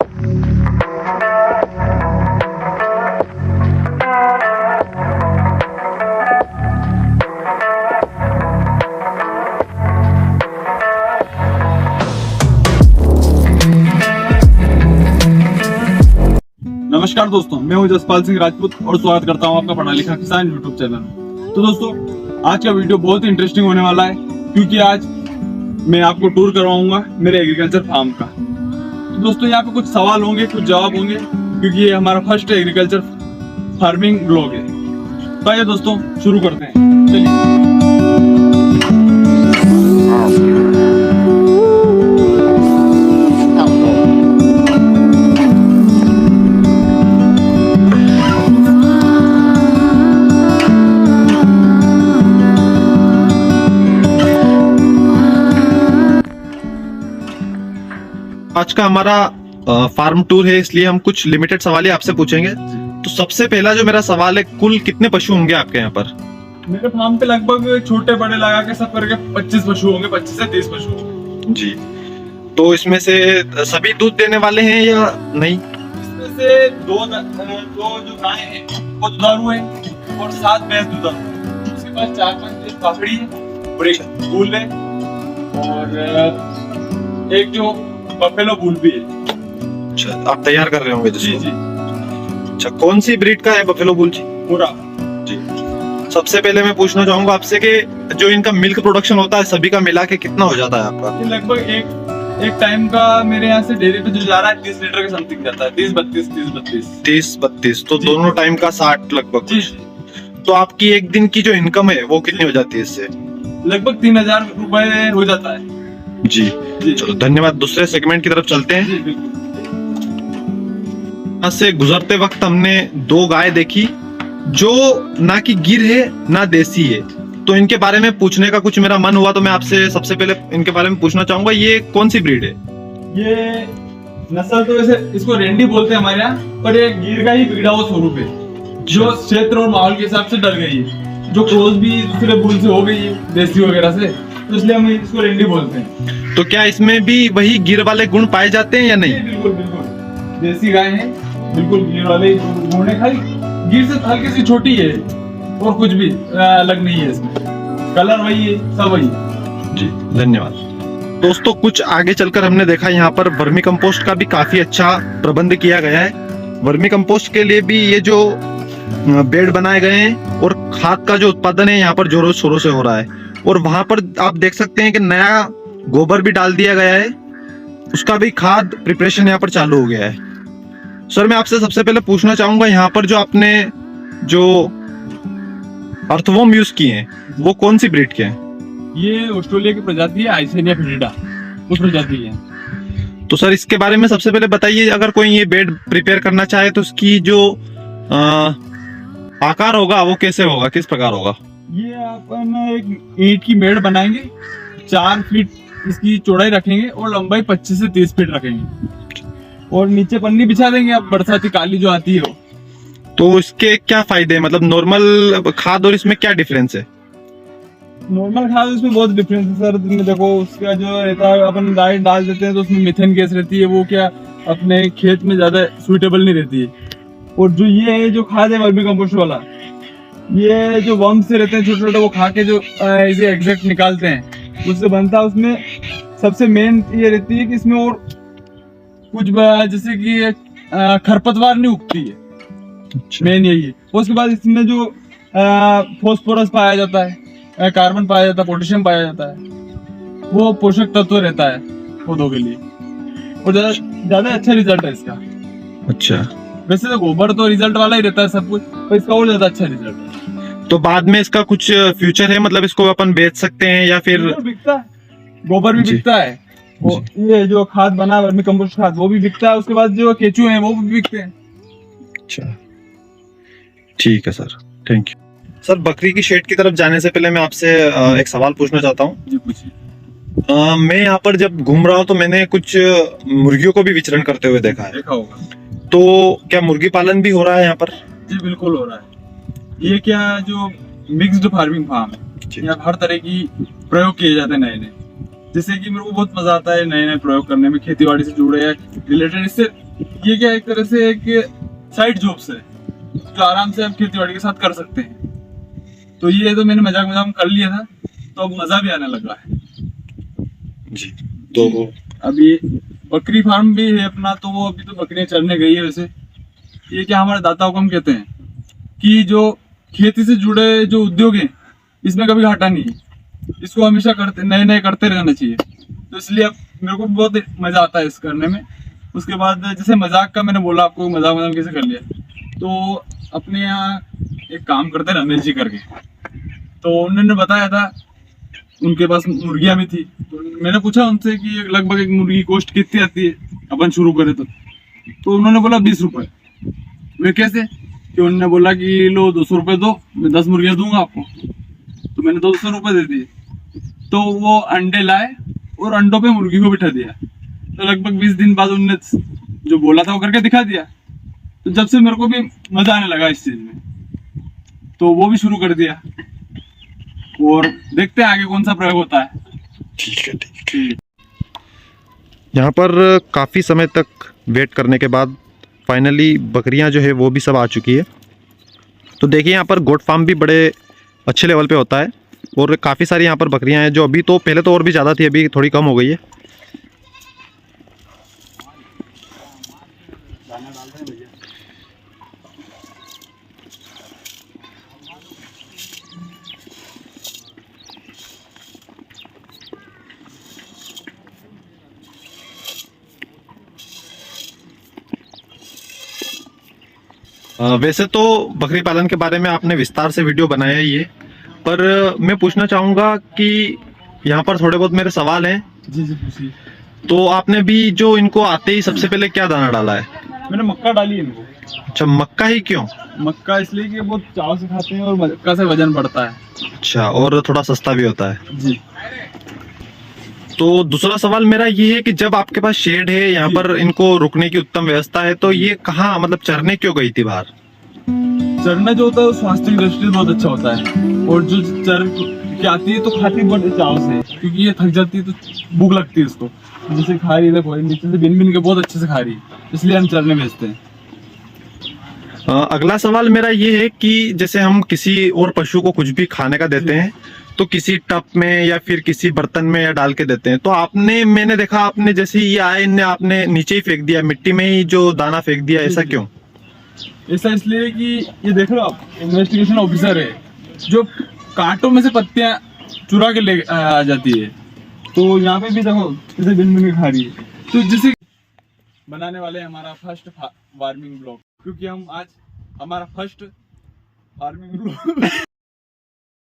नमस्कार दोस्तों, मैं हूं जसपाल सिंह राजपूत और स्वागत करता हूं आपका पढ़ा लिखा किसान यूट्यूब चैनल। तो दोस्तों, आज का वीडियो बहुत ही इंटरेस्टिंग होने वाला है क्योंकि आज मैं आपको टूर करवाऊंगा मेरे एग्रीकल्चर फार्म का। तो दोस्तों, यहाँ पे कुछ सवाल होंगे, कुछ जवाब होंगे क्योंकि ये हमारा फर्स्ट एग्रीकल्चर फार्मिंग ब्लॉग है। तो आइए दोस्तों, शुरू करते हैं। चलिए। आज का हमारा फार्म टूर है, इसलिए हम कुछ लिमिटेड सवाल ही आपसे पूछेंगे। तो सबसे पहला जो मेरा सवाल है, कुल कितने पशु होंगे आपके यहाँ पर? मेरे फार्म पे लगभग छोटे बड़े लगा के सब करके 25 पशु होंगे, 25 से 30 पशु होंगे जी। तो इसमें से सभी दूध देने वाले हैं या नहीं? इसमें से दो जो गाय हैं वो दुधारू हैं और 7 भैंस दुधारू हैं। उसके बाद 4-5 पाखड़ी है और एक बुल है और एक जो बफेलो बुल भी है। अच्छा, आप तैयार कर रहे होंगे जी जिसको? जी। अच्छा, कौन सी ब्रीड का है बफेलो बुल जी? पूरा जी। सबसे पहले मैं पूछना चाहूंगा आपसे कि जो इनका मिल्क प्रोडक्शन होता है सभी का मिला के कितना हो जाता है आपका? ये लगभग एक टाइम का मेरे यहाँ से डेयरी पे जो जा रहा है 30 लीटर के समथिंग जाता है। 30-32 तो दोनों टाइम का 60 लगभग। जी। तो आपकी एक दिन की जो इनकम है वो कितनी हो जाती है इससे? लगभग 3000 रुपए हो जाता है। जी। चलो धन्यवाद। दूसरे सेगमेंट की तरफ चलते हैं। जी बिल्कुल। यहाँ से गुजरते वक्त हमने 2 गाय देखी जो ना कि गिर है ना देसी है। तो इनके बारे में पूछने का कुछ मेरा मन हुआ, तो मैं आपसे सबसे पहले इनके बारे में पूछना चाहूंगा, ये कौन सी ब्रीड है? ये नस्ल तो वैसे इसको रेंडी बोलते हैं हमारे यहाँ, पर ये गिर का ही बिगड़ा हुआ स्वरूप है जो क्षेत्र और माहौल के हिसाब से डर गई है, जो क्रॉस भी दूसरे बुल से हो गई है देसी वगैरह से, तो इसलिए हम इसको रेंडी बोलते हैं। तो क्या इसमें भी वही गिर वाले गुण पाए जाते हैं या नहीं? बिल्कुल बिल्कुल, देसी गाय है, बिल्कुल गिर वाले गुण है। खाली गिर से हल्की सी छोटी है और कुछ भी अलग नहीं है इसमें, कलर वही है, सब वही। जी धन्यवाद। दोस्तों, कुछ आगे चलकर हमने देखा यहाँ पर वर्मी कंपोस्ट का भी काफी अच्छा प्रबंध किया गया है। वर्मी कंपोस्ट के लिए भी ये जो बेड बनाए गए हैं और खाद का जो उत्पादन है यहाँ पर जोरों शोरों से हो रहा है। और वहां पर आप देख सकते हैं कि नया गोबर भी डाल दिया गया है, उसका भी खाद प्रिपरेशन यहाँ पर चालू हो गया है। सर, मैं आपसे सबसे पहले पूछना चाहूंगा, यहाँ पर जो आपने जो अर्थवॉर्म यूज किए हैं वो कौन सी ब्रीड के हैं? ये ऑस्ट्रेलिया की प्रजाति है, आइसेनिया फेरिडा, वो प्रजाति है। तो सर, इसके बारे में सबसे पहले बताइए, अगर कोई ये बेड प्रिपेयर करना चाहे तो उसकी जो आकार होगा वो कैसे होगा, किस प्रकार होगा? ये अपन एक ईंट की मेड़ बनाएंगे, 4 फीट इसकी चौड़ाई रखेंगे और लंबाई 25 से 30 फीट रखेंगे और नीचे पन्नी बिछा देंगे, अब बरसाती काली जो आती है वो। तो इसके क्या फायदे हैं, मतलब नॉर्मल खाद और इसमें क्या डिफरेंस है? नॉर्मल खाद उसमें बहुत डिफरेंस है सर। तुमने देखो, उसका जो रहता है, अपन डाइट डाल देते हैं तो उसमें मीथेन गैस रहती है, वो क्या अपने खेत में ज्यादा सुइटेबल नहीं रहती है। और जो ये है जो खाद है वर्मी कंपोस्ट वाला, ये जो वर्म से रहते हैं छोटे छोटे, वो खा के जो इसे एग्जैक्ट निकालते हैं, उससे बनता है। उसमें सबसे मेन ये रहती है कि इसमें और कुछ जैसे कि खरपतवार नहीं उगती है। अच्छा। मेन यही है। उसके बाद इसमें जो फॉस्फोरस पाया जाता है, कार्बन पाया जाता है, पोटेशियम पाया जाता है, वो पोषक तत्व रहता है पौधों के लिए और ज्यादा अच्छा रिजल्ट है इसका। अच्छा। वैसे तो गोबर तो रिजल्ट वाला ही रहता है सब कुछ, पर इसका और ज्यादा अच्छा रिजल्ट है। तो बाद में इसका कुछ फ्यूचर है, मतलब इसको अपन बेच सकते हैं या फिर? बिकता है, गोबर भी बिकता है, वो ये जो खाद बना वर्मी कंपोस्ट खाद वो भी बिकता है। उसके बाद जो केचुए हैं वो भी बिकते हैं। अच्छा, ठीक है सर, थैंक यू। सर, बकरी की शेड की तरफ जाने से पहले मैं आपसे एक सवाल पूछना चाहता हूँ। जी पूछिए। मैं यहाँ पर जब घूम रहा हूँ तो मैंने कुछ मुर्गियों को भी विचरण करते हुए देखा है। देखा होगा। तो क्या मुर्गी पालन भी हो रहा है यहाँ पर? जी बिल्कुल हो रहा है। ये क्या जो मिक्स्ड फार्मिंग फार्म है, यहाँ हर तरह की प्रयोग किए जाते हैं नए नए। जैसे कि मेरे को बहुत मजा आता है नए नए प्रयोग करने में, खेती बाड़ी से जुड़े रिलेटेड। इससे ये क्या एक तरह से एक साइड जॉब्स है जो आराम से आप खेती बाड़ी के साथ कर सकते हैं। तो ये तो मैंने मजाक मजाक में कर लिया था, तो अब मजा भी आने लगा है। जी। तो अभी बकरी फार्म भी है अपना, तो वो अभी तो बकरियां चरने गई है। वैसे ये क्या हमारे दाताओं को हम कहते हैं कि जो खेती से जुड़े जो उद्योग हैं इसमें कभी घाटा नहीं है, इसको हमेशा करते नए नए करते रहना चाहिए। तो इसलिए अब मेरे को बहुत मजा आता है इस करने में। उसके बाद जैसे मजाक का मैंने बोला आपको, मजाक मजाक कैसे कर लिया, तो अपने यहाँ एक काम करते हैं रमेश जी करके, तो उन्होंने बताया था उनके पास मुर्गियां भी थी। तो मैंने पूछा उनसे कि लगभग एक मुर्गी कॉस्ट कितनी आती है अपन शुरू करें तो उन्होंने बोला 20 रुपए। मैं कैसे, कि उन्होंने बोला कि लो 200 रुपये दो, मैं 10 मुर्गियां दूंगा आपको। तो मैंने 200 रुपये दे दिए। तो वो अंडे लाए और अंडों पे मुर्गी को बिठा दिया। तो लगभग 20 दिन बाद उन्होंने जो बोला था वो करके दिखा दिया। तो जब से मेरे को भी मजा आने लगा इस चीज में, तो वो भी शुरू कर दिया और देखते हैं आगे कौन सा प्रयोग होता है। ठीक है, ठीक है। यहाँ पर काफ़ी समय तक वेट करने के बाद फाइनली बकरियाँ जो है वो भी सब आ चुकी है। तो देखिए यहाँ पर गोट फार्म भी बड़े अच्छे लेवल पे होता है और काफ़ी सारी यहाँ पर बकरियाँ हैं, जो अभी तो पहले तो और भी ज़्यादा थी, अभी थोड़ी कम हो गई है। वैसे तो बकरी पालन के बारे में आपने विस्तार से वीडियो बनाया ही है, पर मैं पूछना चाहूँगा कि यहाँ पर थोड़े बहुत मेरे सवाल हैं। जी जी पूछिए। तो आपने भी जो इनको आते ही सबसे पहले क्या दाना डाला है? मैंने मक्का डाली है इनको। अच्छा, मक्का ही क्यों? मक्का इसलिए कि बहुत चाव से खाते हैं और मक्का से वजन बढ़ता है। अच्छा, और थोड़ा सस्ता भी होता है। जी। तो दूसरा सवाल मेरा ये है कि जब आपके पास शेड है, यहाँ पर इनको रुकने की उत्तम व्यवस्था है, तो ये कहाँ मतलब चरने क्यों गई थी बाहर? चरना जो होता है वो स्वास्थ्य की दृष्टि से बहुत अच्छा होता है, और जो चर के आती है तो खाती बड़े चाव से, क्योंकि ये थक जाती है तो भूख लगती है इसको। जैसे खा रही है, कोई नीचे से बिन बिन के बहुत अच्छे से खा रही है, इसलिए हम चरने भेजते हैं। अगला सवाल मेरा ये है कि जैसे हम किसी और पशु को कुछ भी खाने का देते हैं तो किसी टब में या फिर किसी बर्तन में या डाल के देते हैं, तो आपने मैंने देखा आपने जैसे ये आए इनने आपने नीचे ही फेंक दिया, मिट्टी में ही जो दाना फेंक दिया, ऐसा क्यों? ऐसा इसलिए कि ये देख लो आप, इन्वेस्टिगेशन ऑफिसर है जो कांटों में से पत्तियां चुरा के ले आ जाती है। तो यहाँ पे भी देखो जैसे बिन बिन के खा रही है। तो जिसे बनाने वाले हमारा फर्स्ट फार्मिंग ब्लॉग, क्योंकि हम आज हमारा फर्स्ट फार्मिंग ब्लॉग